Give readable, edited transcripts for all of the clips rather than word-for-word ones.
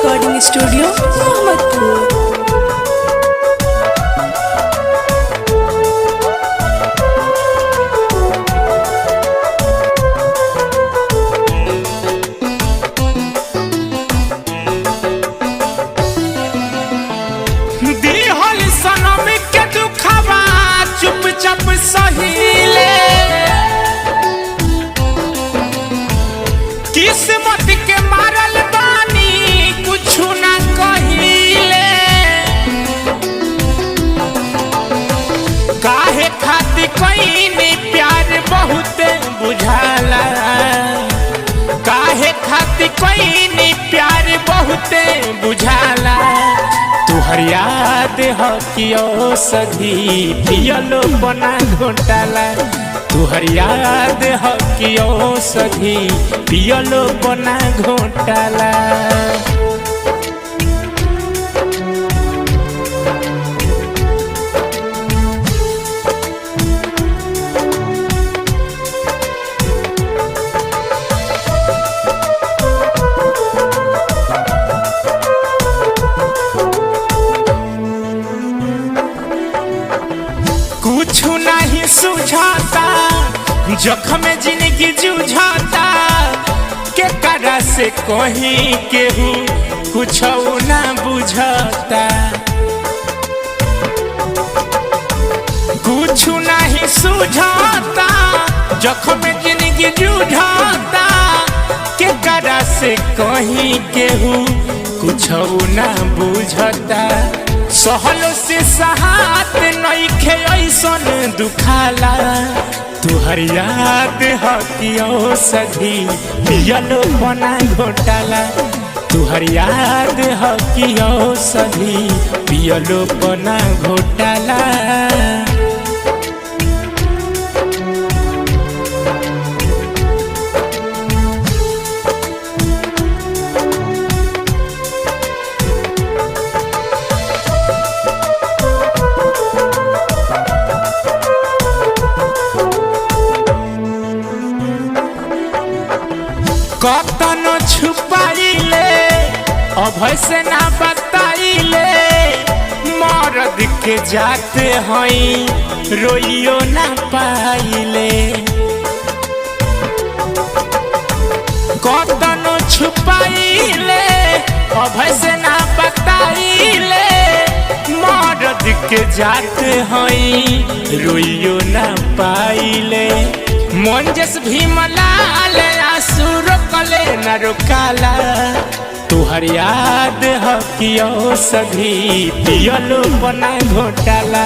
Recording studio Mohammadpur. चुपचाप सहीले किस्मत के मारल बानी कुछ ना कहिले। काहे खातिर कईनी प्यार बहुत बुझाला, काहे खातिर कईनी प्यार बहुत बुझाला। तुहर याद हो कियो सधी पियलो बना घोटाला, तुहर याद हो कियो सधी पियलो बना घोटाला। कुछ नहीं सुझाता जख्म जिंदगी जूझाता, के करा से कहीं केहू कुछ ना बुझाता। कुछ नहीं सुझाता जख्म जिंदगी जूझाता, के करा से कहीं केहू कुछ ना बुझाता। सहलो से सहात नइखे ऐसन दुखाला, तुहर याद हो कियो सधी पियलो बना घोटाला, तुहर याद हो कियो सधी पियलो बना घोटाला। कतनो छुपाइले अभय से ना बताइले, मर्द के जाते हई रोइयो ना पाइले। कतनो छुपाइले अभय से ना बताइले, मर्द के जाते हई रोइयो ना पाइले। मंजस भीमलाल आंसू रोकले न रोकाला, तुहर याद हो कियो सधी पियलो बना घोटाला,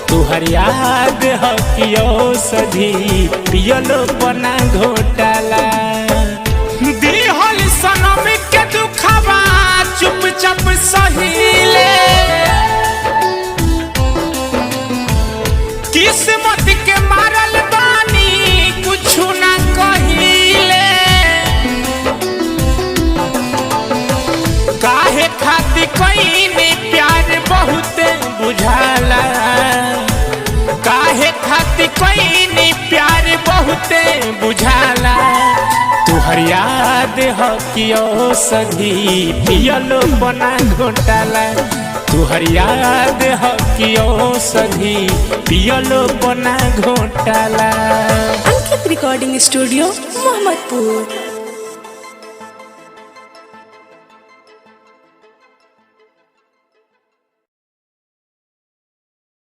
तुहर याद हो कियो सधी पियलो बना घोटाला। दिहल सनम के दुखवा चुपचाप सहीले, किस्मत के मारल बानी कुछ ना कहिले। काहे खातिर कईनी प्यार बहुत बुझाला, काहे खातिर कईनी प्यार बहुत बुझाला। तुहर याद हो कियो सधी पियलो बना घोटाला, तुहर याद हो कियो सधी पियलो बना घोटाला। Ankit recording studio Mohammadpur.